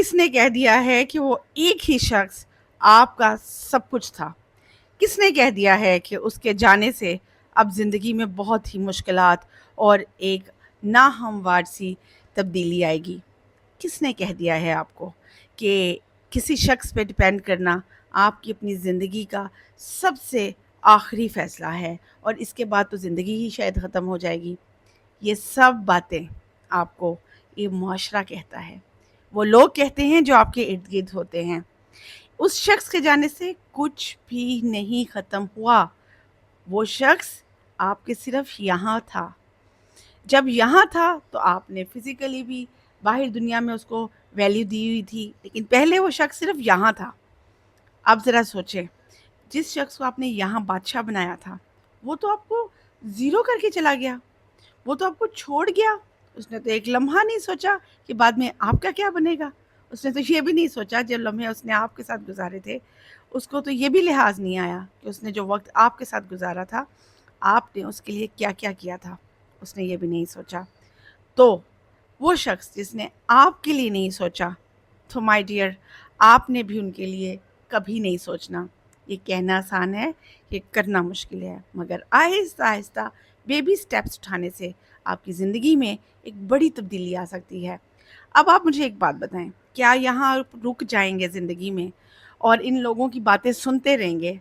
کس نے کہہ دیا ہے کہ وہ ایک ہی شخص آپ کا سب کچھ تھا؟ کس نے کہہ دیا ہے کہ اس کے جانے سے اب زندگی میں بہت ہی مشکلات اور ایک ناہموار سی تبدیلی آئے گی؟ کس نے کہہ دیا ہے آپ کو کہ کسی شخص پہ ڈپینڈ کرنا آپ کی اپنی زندگی کا سب سے آخری فیصلہ ہے، اور اس کے بعد تو زندگی ہی شاید ختم ہو جائے گی؟ یہ سب باتیں آپ کو یہ معاشرہ کہتا ہے، وہ لوگ کہتے ہیں جو آپ کے ارد گرد ہوتے ہیں۔ اس شخص کے جانے سے کچھ بھی نہیں ختم ہوا، وہ شخص آپ کے صرف یہاں تھا۔ جب یہاں تھا تو آپ نے فزیکلی بھی باہر دنیا میں اس کو ویلیو دی ہوئی تھی، لیکن پہلے وہ شخص صرف یہاں تھا۔ آپ ذرا سوچیں، جس شخص کو آپ نے یہاں بادشاہ بنایا تھا وہ تو آپ کو زیرو کر کے چلا گیا، وہ تو آپ کو چھوڑ گیا۔ اس نے تو ایک لمحہ نہیں سوچا کہ بعد میں آپ کا کیا بنے گا۔ اس نے تو یہ بھی نہیں سوچا، جو لمحے اس نے آپ کے ساتھ گزارے تھے اس کو تو یہ بھی لحاظ نہیں آیا کہ اس نے جو وقت آپ کے ساتھ گزارا تھا آپ نے اس کے لیے کیا کیا کیا تھا، اس نے یہ بھی نہیں سوچا۔ تو وہ شخص جس نے آپ کے لیے نہیں سوچا، تو مائی ڈیئر آپ نے بھی ان کے لیے کبھی نہیں سوچنا۔ یہ کہنا آسان ہے، یہ کرنا مشکل ہے، مگر آہستہ آہستہ بیبی سٹیپس اٹھانے سے آپ کی زندگی میں ایک بڑی تبدیلی آ سکتی ہے۔ اب آپ مجھے ایک بات بتائیں، کیا یہاں رک جائیں گے زندگی میں اور ان لوگوں کی باتیں سنتے رہیں گے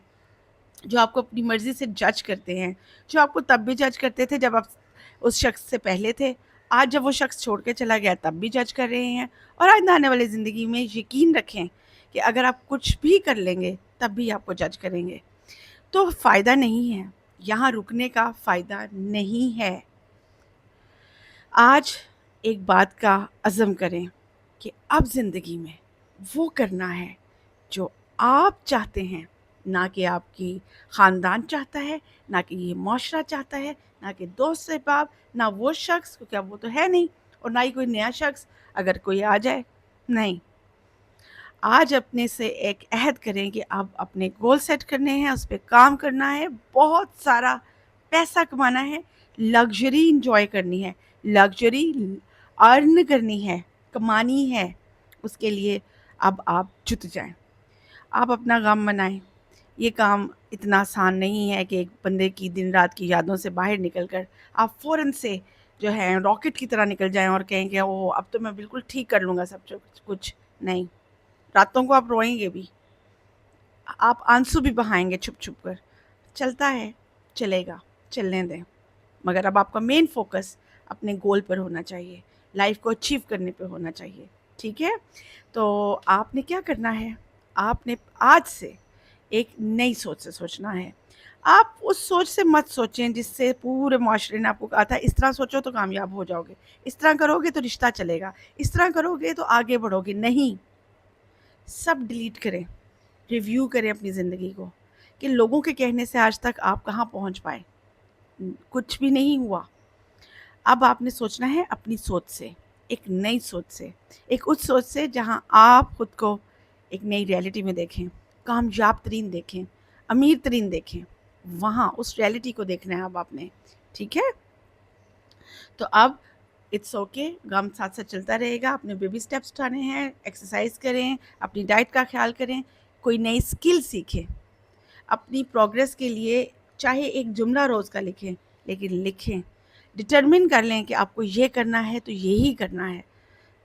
جو آپ کو اپنی مرضی سے جج کرتے ہیں، جو آپ کو تب بھی جج کرتے تھے جب آپ اس شخص سے پہلے تھے، آج جب وہ شخص چھوڑ کے چلا گیا تب بھی جج کر رہے ہیں، اور آئندہ آنے والی زندگی میں یقین رکھیں کہ اگر آپ کچھ بھی کر لیں گے تب بھی آپ کو جج کریں گے؟ تو فائدہ نہیں ہے، یہاں رکنے کا فائدہ نہیں ہے۔ آج ایک بات کا عزم کریں کہ اب زندگی میں وہ کرنا ہے جو آپ چاہتے ہیں، نہ کہ آپ کی خاندان چاہتا ہے، نہ کہ یہ معاشرہ چاہتا ہے، نہ کہ دوست احباب، نہ وہ شخص کیونکہ اب وہ تو ہے نہیں، اور نہ ہی کوئی نیا شخص اگر کوئی آ جائے۔ نہیں، آج اپنے سے ایک عہد کریں کہ اب اپنے گول سیٹ کرنے ہیں، اس پہ کام کرنا ہے، بہت سارا پیسہ کمانا ہے، لگژری انجوائے کرنی ہے، لگژری ارن کرنی ہے، کمانی ہے۔ اس کے لیے اب آپ جت جائیں، آپ اپنا غم منائیں۔ یہ کام اتنا آسان نہیں ہے کہ ایک بندے کی دن رات کی یادوں سے باہر نکل کر آپ فوراً سے جو ہے راکٹ کی طرح نکل جائیں اور کہیں کہ او اب تو میں بالکل ٹھیک کر لوں گا سب کچھ۔ نہیں، راتوں کو آپ روئیں گے بھی، آپ آنسو بھی بہائیں گے چھپ چھپ کر۔ چلتا ہے، چلے گا، چلنے دیں، مگر اب آپ کا مین فوکس اپنے گول پر ہونا چاہیے، لائف کو اچیو کرنے پہ ہونا چاہیے، ٹھیک ہے؟ تو آپ نے کیا کرنا ہے؟ آپ نے آج سے ایک نئی سوچ سے سوچنا ہے۔ آپ اس سوچ سے مت سوچیں جس سے پورے معاشرے نے آپ کو کہا تھا اس طرح سوچو تو کامیاب ہو جاؤ گے، اس طرح کرو گے تو رشتہ چلے گا، اس طرح کرو گے تو آگے بڑھو گے۔ نہیں، سب ڈیلیٹ کریں، ریویو کریں اپنی زندگی کو کہ لوگوں کے کہنے سے آج تک آپ کہاں پہنچ پائے، کچھ بھی نہیں ہوا۔ اب آپ نے سوچنا ہے اپنی سوچ سے، ایک نئی سوچ سے، ایک اس سوچ سے جہاں آپ خود کو ایک نئی ریالٹی میں دیکھیں، کامیاب ترین دیکھیں، امیر ترین دیکھیں، وہاں اس ریالٹی کو دیکھنا ہے اب آپ نے، ٹھیک ہے؟ تو اب اٹس اوکے، غم ساتھ ساتھ چلتا رہے گا، اپنے بیبی سٹیپس اٹھانے ہیں، ایکسرسائز کریں، اپنی ڈائٹ کا خیال کریں، کوئی نئی اسکل سیکھیں، اپنی پروگریس کے لیے چاہے ایک جملہ روز کا لکھیں، لیکن لکھیں، ڈٹرمن کر لیں کہ آپ کو یہ کرنا ہے تو یہی کرنا ہے،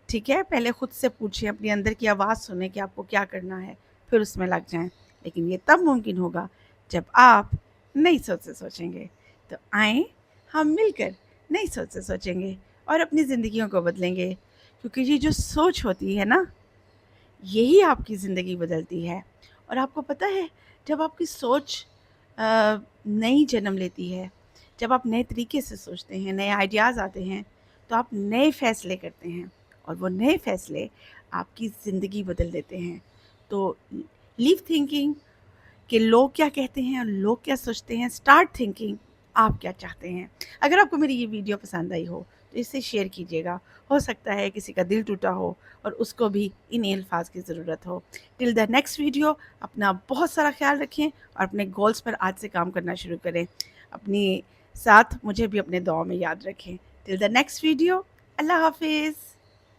ٹھیک ہے؟ پہلے خود سے پوچھیں، اپنی اندر کی آواز سنیں کہ آپ کو کیا کرنا ہے، پھر اس میں لگ جائیں۔ لیکن یہ تب ممکن ہوگا جب آپ نئی سوچ سے سوچیں گے۔ تو آئیں ہم مل کر نئی سوچ سے سوچیں گے اور اپنی زندگیوں کو بدلیں گے، کیونکہ یہ جو سوچ ہوتی ہے نا، یہی آپ کی زندگی بدلتی ہے۔ اور آپ کو پتہ ہے، جب آپ کی سوچ نئی جنم لیتی ہے، جب آپ نئے طریقے سے سوچتے ہیں، نئے آئیڈیاز آتے ہیں، تو آپ نئے فیصلے کرتے ہیں، اور وہ نئے فیصلے آپ کی زندگی بدل دیتے ہیں۔ تو لیو تھنکنگ کہ لوگ کیا کہتے ہیں اور لوگ کیا سوچتے ہیں، اسٹارٹ تھنکنگ آپ کیا چاہتے ہیں۔ اگر آپ کو میری یہ ویڈیو پسند آئی ہو تو اسے شیئر کیجیے گا، ہو سکتا ہے کسی کا دل ٹوٹا ہو اور اس کو بھی ان الفاظ کی ضرورت ہو۔ ٹل دا نیکسٹ ویڈیو، اپنا بہت سارا خیال رکھیں اور اپنے گولز پر آج سے کام کرنا شروع کریں۔ اپنی ساتھ مجھے بھی اپنے دعاؤں میں یاد رکھیں۔ ٹل دا نیکسٹ ویڈیو، اللہ حافظ۔